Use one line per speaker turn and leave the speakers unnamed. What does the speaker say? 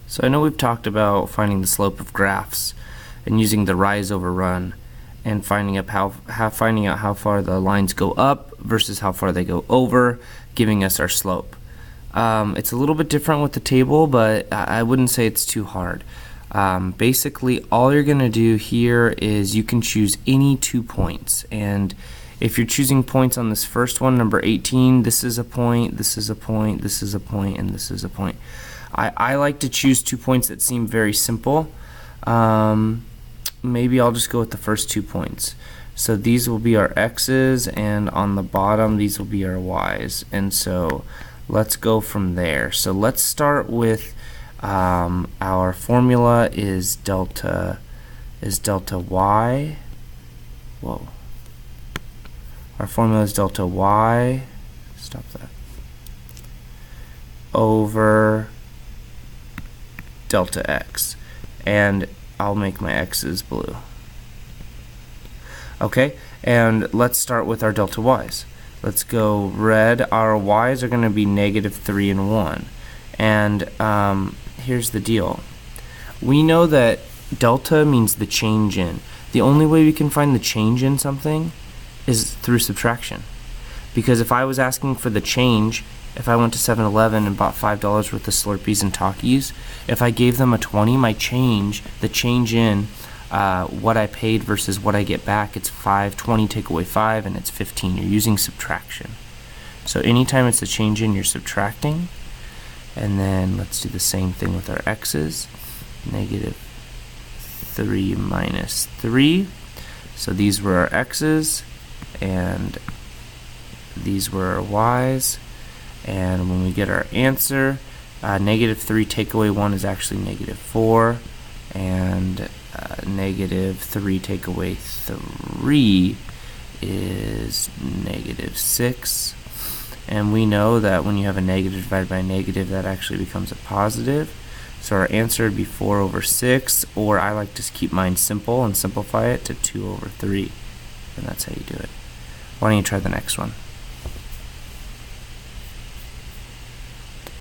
So I know we've talked about finding the slope of graphs and using the rise over run and finding out how far the lines go up versus how far they go over, giving us our slope. It's a little bit different with the table, but I wouldn't say it's too hard. Basically, all you're going to do here is you can choose any 2 points, and if you're choosing points on this first one, number 18, this is a point, this is a point, this is a point, and this is a point. I like to choose 2 points that seem very simple. Maybe I'll just go with the first 2 points. So these will be our x's, and on the bottom these will be our y's. And so let's go from there. So let's start with our formula is delta y. Whoa. Our formula is delta y. Stop that. Over delta x, and I'll make my x's blue. Okay, and let's start with our delta y's. Let's go red. Our y's are going to be -3 and 1, and here's the deal. We know that delta means the change in. The only way we can find the change in something is through subtraction, because if I was asking for the change, if I went to 7-Eleven and bought $5 worth of Slurpees and Takis, if I gave them a 20, the change in what I paid versus what I get back, it's 5, 20 take away 5, and it's 15. You're using subtraction. So anytime it's a change in, you're subtracting. And then let's do the same thing with our x's. -3 minus 3. So these were our x's, and these were our y's. And when we get our answer, -3 take away 1 is actually -4, and -3 take away 3 is -6. And we know that when you have a negative divided by a negative, that actually becomes a positive. So our answer would be 4/6, or I like to keep mine simple and simplify it to 2/3. And that's how you do it. Why don't you try the next one?